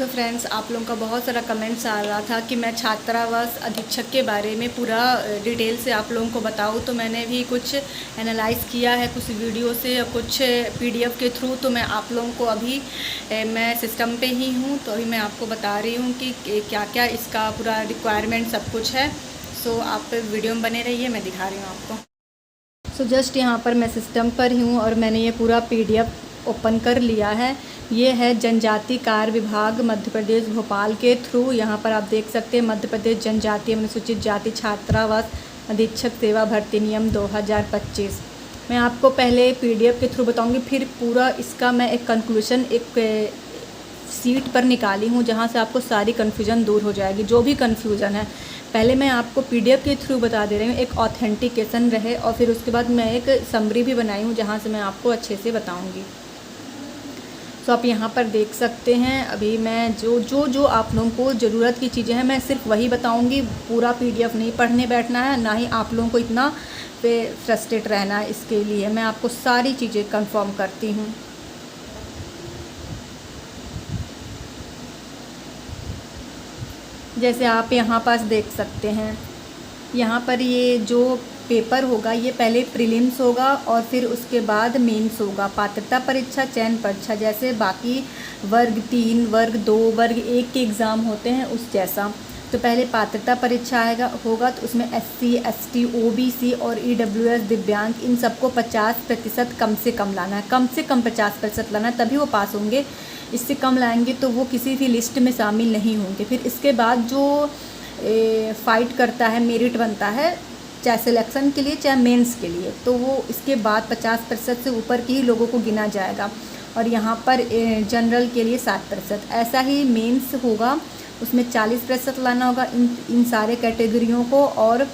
So friends, आप लोगों का बहुत सारा कमेंट्स आ रहा था कि मैं छात्रावास अधीक्षक के बारे में पूरा डिटेल से आप लोगों को बताऊं। तो मैंने भी कुछ एनालाइज़ किया है, कुछ वीडियो से और कुछ पीडीएफ के थ्रू। तो मैं आप लोगों को अभी मैं सिस्टम पे ही हूं, तो अभी मैं आपको बता रही हूं कि क्या क्या इसका पूरा रिक्वायरमेंट सब कुछ है। सो आप वीडियो में बने रहिए, मैं दिखा रही हूँ आपको। सो जस्ट यहाँ पर मैं सिस्टम पर ही हूँ और मैंने ये पूरा पीडीएफ ओपन कर लिया है। ये है जनजाति कार्य विभाग मध्य प्रदेश भोपाल के थ्रू। यहाँ पर आप देख सकते हैं मध्य प्रदेश जनजातीय अनुसूचित जाति छात्रावास अधीक्षक सेवा भर्ती नियम 2025। मैं आपको पहले पीडीएफ के थ्रू बताऊँगी, फिर पूरा इसका मैं एक कंक्लूजन एक सीट पर निकाली हूँ जहाँ से आपको सारी कन्फ्यूज़न दूर हो जाएगी। जो भी कन्फ्यूज़न है पहले मैं आपको पीडीएफ के थ्रू बता दे रही हूँ, एक ऑथेंटिकेशन रहे, और फिर उसके बाद मैं एक समरी भी बनाई हूँ जहाँ से मैं आपको अच्छे से बताऊँगी। तो आप यहाँ पर देख सकते हैं अभी मैं जो आप लोगों को ज़रूरत की चीज़ें हैं मैं सिर्फ वही बताऊँगी। पूरा पीडीएफ नहीं पढ़ने बैठना है, ना ही आप लोगों को इतना फ्रस्ट्रेट रहना है। इसके लिए मैं आपको सारी चीज़ें कंफर्म करती हूँ। जैसे आप यहाँ पास देख सकते हैं, यहाँ पर ये जो पेपर होगा ये पहले प्रीलिम्स होगा और फिर उसके बाद मेंस होगा। पात्रता परीक्षा, चयन परीक्षा जैसे बाकी वर्ग 3, वर्ग 2, वर्ग 1 के एग्ज़ाम होते हैं उस जैसा। तो पहले पात्रता परीक्षा होगा, तो उसमें SC, ST, OBC और EWS दिव्यांग इन सबको 50% कम से कम लाना है। कम से कम 50% लाना है, तभी वो पास होंगे। इससे कम लाएंगे तो वो किसी भी लिस्ट में शामिल नहीं होंगे। फिर इसके बाद जो फाइट करता है, मेरिट बनता है, चाहे सिलेक्शन के लिए चाहे मेंस के लिए, तो वो इसके बाद 50% से ऊपर के ही लोगों को गिना जाएगा। और यहाँ पर जनरल के लिए 7%। ऐसा ही मेंस होगा, उसमें 40% लाना होगा इन सारे कैटेगरियों को, और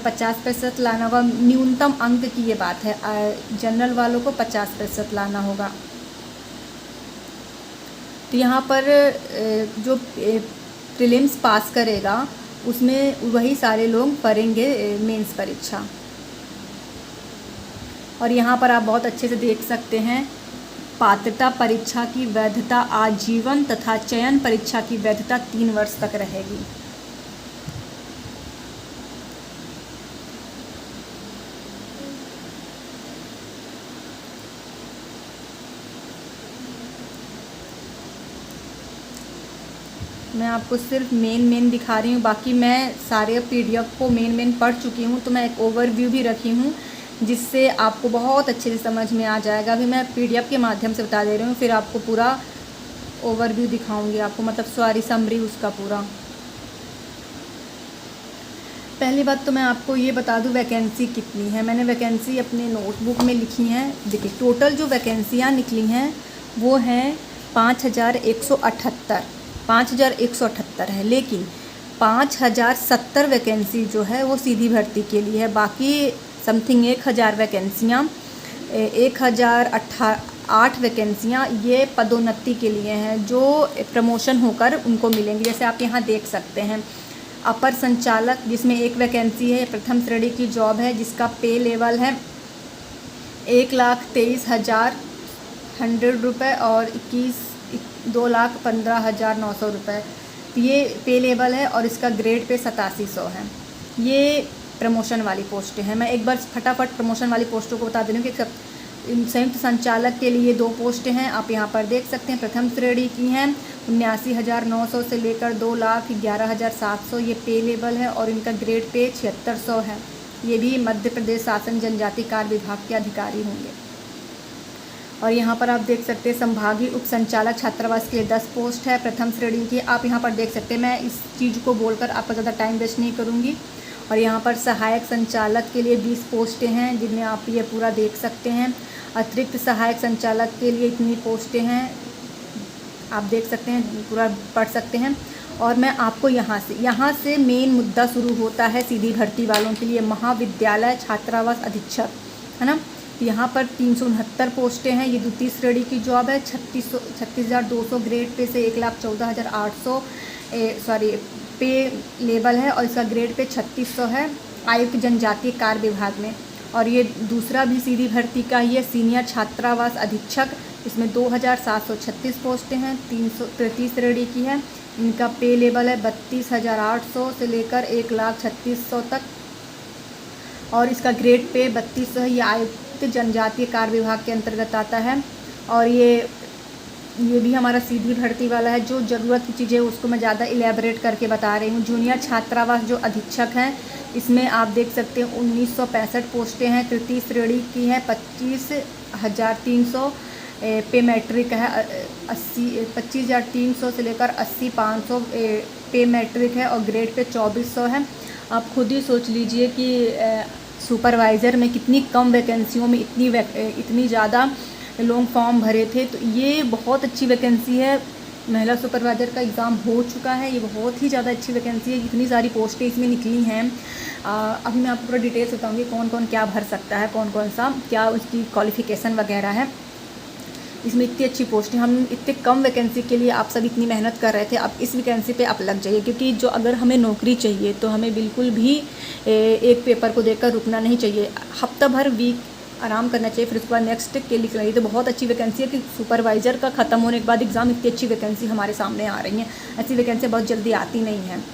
50% लाना होगा। न्यूनतम अंक की ये बात है, जनरल वालों को 50% लाना होगा। तो यहाँ पर जो प्रीलिम्स पास करेगा उसमें वही सारे लोग करेंगे मेंस परीक्षा। और यहाँ पर आप बहुत अच्छे से देख सकते हैं, पात्रता परीक्षा की वैधता आजीवन तथा चयन परीक्षा की वैधता 3 वर्ष तक रहेगी। मैं आपको सिर्फ मेन दिखा रही हूँ, बाकी मैं सारे पीडीएफ को मेन पढ़ चुकी हूँ। तो मैं एक ओवरव्यू भी रखी हूँ जिससे आपको बहुत अच्छे से समझ में आ जाएगा। अभी मैं पीडीएफ के माध्यम से बता दे रही हूँ, फिर आपको पूरा ओवरव्यू दिखाऊंगी आपको, मतलब सॉरी समरी उसका पूरा। पहली बात तो मैं आपको ये बता दूं वैकेंसी कितनी है। मैंने वैकेंसी अपने नोटबुक में लिखी हैं। देखिए टोटल जो वैकेंसियाँ निकली हैं वो हैं 5178 है, लेकिन 5070 वैकेंसी जो है वो सीधी भर्ती के लिए है। बाकी समथिंग 1000 वैकेंसियाँ, 1008 वैकेंसियाँ ये पदोन्नति के लिए हैं, जो प्रमोशन होकर उनको मिलेंगी। जैसे आप यहाँ देख सकते हैं अपर संचालक, जिसमें 1 वैकेंसी है, प्रथम श्रेणी की जॉब है, जिसका पे लेवल है 1,23,100 रुपये और 2,15,900 रुपये ये पे लेवल है, और इसका ग्रेड पे 8700 है। ये प्रमोशन वाली पोस्टें हैं। मैं एक बार फटाफट प्रमोशन वाली पोस्टों को बता दे रही हूँ कि संयुक्त संचालक के लिए 2 पोस्टें हैं। आप यहाँ पर देख सकते हैं प्रथम श्रेणी की हैं 79,900 से लेकर 2,11,700 ये पे लेवल है, और इनका ग्रेड पे 7600 है। ये भी मध्य प्रदेश शासन जनजाति कार्य विभाग के अधिकारी होंगे। और यहाँ पर आप देख सकते हैं संभागीय उप संचालक छात्रावास के लिए 10 पोस्ट है प्रथम श्रेणी की। आप यहाँ पर देख सकते हैं, मैं इस चीज़ को बोलकर आपका ज़्यादा टाइम वेस्ट नहीं करूँगी। और यहाँ पर सहायक संचालक के लिए 20 पोस्टें हैं, जिनमें आप ये पूरा देख सकते हैं। अतिरिक्त सहायक संचालक के लिए इतनी पोस्टें हैं, आप देख सकते हैं, पूरा पढ़ सकते हैं। और मैं आपको यहाँ से मेन मुद्दा शुरू होता है सीधी भर्ती वालों के लिए, महाविद्यालय छात्रावास अधीक्षक, है ना। यहाँ पर 369 पोस्टें हैं। ये द्वितीय श्रेणी की जॉब है। 36,200 ग्रेड पे से 1,14,800 पे लेवल है, और इसका ग्रेड पे 3600 है आयुक्त जनजातीय कार्य विभाग में। और ये दूसरा भी सीधी भर्ती का ही है, सीनियर छात्रावास अधीक्षक इसमें 2736 पोस्टें हैं, 333 रेडी की है। इनका पे लेवल है 32,800 से लेकर 1,36,000 तक, और इसका ग्रेड पे 3200 है। ये आयुक्त जनजातीय कार्य विभाग के अंतर्गत आता है। और ये भी हमारा सीधी भर्ती वाला है। जो ज़रूरत की चीज़ें उसको मैं ज़्यादा इलेबरेट करके बता रही हूँ। जूनियर छात्रावास जो अधीक्षक हैं, इसमें आप देख सकते हैं 1965 पोस्टें हैं, 33 रेडी की हैं, 25,300 पे मैट्रिक है, 25,300 से लेकर 80,500 पे मैट्रिक है, और ग्रेड पे 2400 है। आप खुद ही सोच लीजिए कि सुपरवाइज़र में कितनी कम वैकेंसियों में इतनी ज़्यादा लोग फॉर्म भरे थे। तो ये बहुत अच्छी वैकेंसी है। महिला सुपरवाइज़र का एग्ज़ाम हो चुका है। ये बहुत ही ज़्यादा अच्छी वैकेंसी है। इतनी सारी पोस्टें इसमें निकली हैं। अभी मैं आपको पूरा डिटेल्स बताऊँगी कौन कौन क्या भर सकता है, कौन कौन सा क्या उसकी क्वालिफ़िकेशन वगैरह है। इसमें इतनी अच्छी पोस्टें, हम इतने कम वैकेंसी के लिए आप सब इतनी मेहनत कर रहे थे, अब इस वैकेंसी पे आप लग जाइए। क्योंकि जो अगर हमें नौकरी चाहिए तो हमें बिल्कुल भी एक पेपर को देखकर रुकना नहीं चाहिए। हफ्ता भर वीक आराम करना चाहिए, फिर उसके बाद नेक्स्ट के लिए चाहिए। तो बहुत अच्छी वैकेंसी है कि सुपरवाइज़र का ख़त्म होने के बाद एग्ज़ाम इतनी अच्छी वैकेंसी हमारे सामने आ रही हैं। ऐसी वैकेंसी बहुत जल्दी आती नहीं हैं।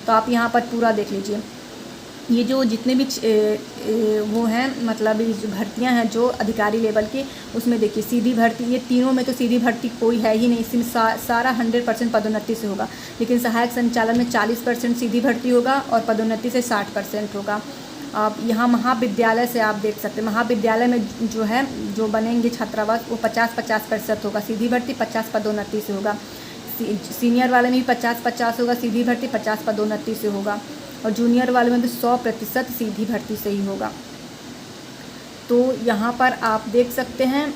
तो आप यहाँ पर पूरा देख लीजिए। ये जो जितने भी वो हैं, मतलब ये जो भर्तियाँ हैं जो अधिकारी लेवल की, उसमें देखिए सीधी भर्ती, ये तीनों में तो सीधी भर्ती कोई है ही नहीं। इसमें सारा 100% पदोन्नति से होगा। लेकिन सहायक संचालन में 40% सीधी भर्ती होगा और पदोन्नति से 60% होगा। आप यहाँ महाविद्यालय से आप देख सकते हैं, महाविद्यालय में जो है जो बनेंगे छात्रावास वो 50-50% होगा। सीधी भर्ती 50 पदोन्नति से होगा। सीनियर वाले में भी 50-50 होगा सीधी भर्ती, 50 पदोन्नति से होगा। और जूनियर वाले में भी 100% सीधी भर्ती से ही होगा। तो यहाँ पर आप देख सकते हैं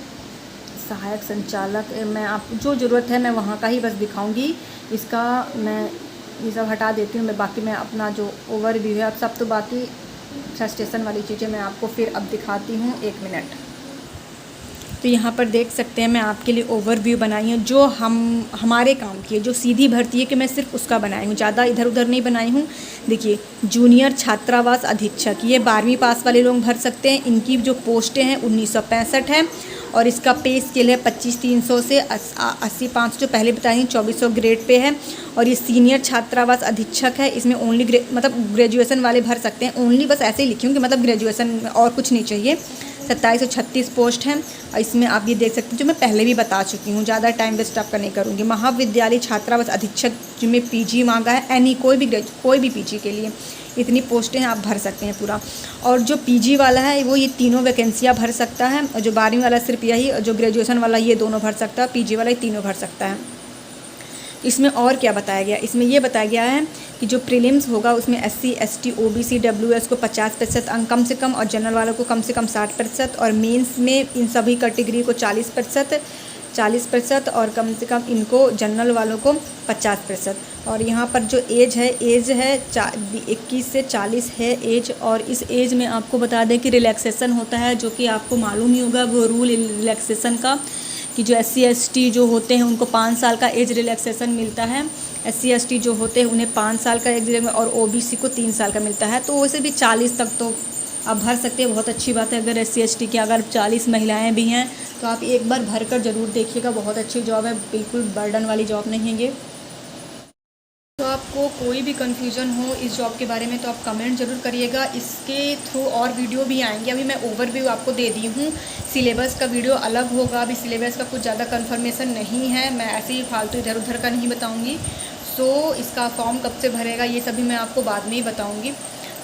सहायक संचालक, मैं आप जो ज़रूरत है मैं वहाँ का ही बस दिखाऊंगी। इसका मैं ये सब हटा देती हूँ। मैं बाकी मैं अपना जो ओवरव्यू है, अब सब तो बाकी स्टेशन वाली चीज़ें मैं आपको फिर अब दिखाती हूँ, 1 मिनट। तो यहाँ पर देख सकते हैं मैं आपके लिए ओवरव्यू बनाई है जो हमारे काम की है, जो सीधी भर्ती है कि मैं सिर्फ उसका बनाई हूँ, ज़्यादा इधर उधर नहीं बनाई हूँ। देखिए, जूनियर छात्रावास अधीक्षक, ये 12वीं पास वाले लोग भर सकते हैं। इनकी जो पोस्टें हैं 1965 है, और इसका पे स्केल है 25,300 से 80,500 जो पहले बताई 2400 ग्रेड पे है। और ये सीनियर छात्रावास अधीक्षक है। इसमें ओनली मतलब ग्रेजुएशन वाले भर सकते हैं। ओनली बस ऐसे ही लिखी हूँ कि मतलब ग्रेजुएशन, और कुछ नहीं चाहिए। 2736 पोस्ट हैं। और इसमें आप ये देख सकते हैं जो मैं पहले भी बता चुकी हूँ, ज़्यादा टाइम वेस्ट आपका नहीं करूँगी। महाविद्यालय छात्रावास अधीक्षक जिनमें पीजी मांगा है, एनी कोई भी पीजी के लिए इतनी पोस्टें हैं, आप भर सकते हैं पूरा। और जो पीजी वाला है वो ये तीनों वैकेंसियाँ भर सकता है, और जो 12वीं वाला सिर्फ यही, और जो ग्रेजुएशन वाला ये दोनों भर सकता है, पीजी वाला ये तीनों भर सकता है। इसमें और क्या बताया गया, इसमें ये बताया गया है कि जो प्रीलिम्स होगा उसमें SC ST OBC WS को 50% अंक कम से कम, और जनरल वालों को कम से कम 60%, और मेंस में इन सभी कैटेगरी को 40%, और कम से कम इनको जनरल वालों को 50%। और यहाँ पर जो एज है 21 से 40 है एज। और इस एज में आपको बता दें कि रिलैक्सेशन होता है, जो कि आपको मालूम ही होगा वो रूल रिलैक्सेशन का, कि जो SC ST जो होते हैं उनको 5 साल का एज रिलैक्सेशन मिलता है। SC ST जो होते हैं उन्हें 5 साल का एज, और OBC को 3 साल का मिलता है। तो वैसे भी 40 तक तो आप भर सकते हैं, बहुत अच्छी बात है। अगर SC ST की अगर 40 महिलाएं भी हैं तो आप एक बार भर कर ज़रूर देखिएगा, बहुत अच्छी जॉब है, बिल्कुल बर्डन वाली जॉब नहीं है ये। तो आपको कोई भी कन्फ्यूज़न हो इस जॉब के बारे में तो आप कमेंट ज़रूर करिएगा। इसके थ्रू और वीडियो भी आएंगे। अभी मैं ओवरव्यू आपको दे दी हूँ, सिलेबस का वीडियो अलग होगा। अभी सिलेबस का कुछ ज़्यादा कंफर्मेशन नहीं है, मैं ऐसे ही फालतू इधर उधर का नहीं बताऊँगी। सो इसका फॉर्म कब से भरेगा ये सभी मैं आपको बाद में ही बताऊँगी।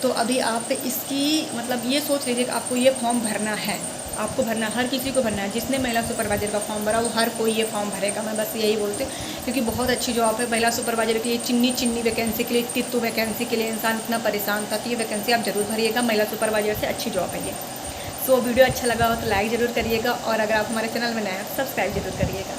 तो अभी आप इसकी मतलब ये सोच लीजिए कि आपको ये फॉर्म भरना है, आपको भरना, हर किसी को भरना है। जिसने महिला सुपरवाइज़र का फॉर्म भरा वो हर कोई ये फॉर्म भरेगा, मैं बस यही बोलती हूँ। क्योंकि बहुत अच्छी जॉब है महिला सुपरवाइज़र के लिए। चिन्नी वैकेंसी के लिए, तित्तू वैकेंसी के लिए इंसान इतना परेशान था, तो ये वैकेंसी आप ज़रूर भरिएगा। महिला सुपरवाइज़र से अच्छी जॉब है ये। सो वीडियो अच्छा लगा हो तो लाइक ज़रूर करिएगा, और अगर आप हमारे चैनल में नए हैं सब्सक्राइब ज़रूर करिएगा।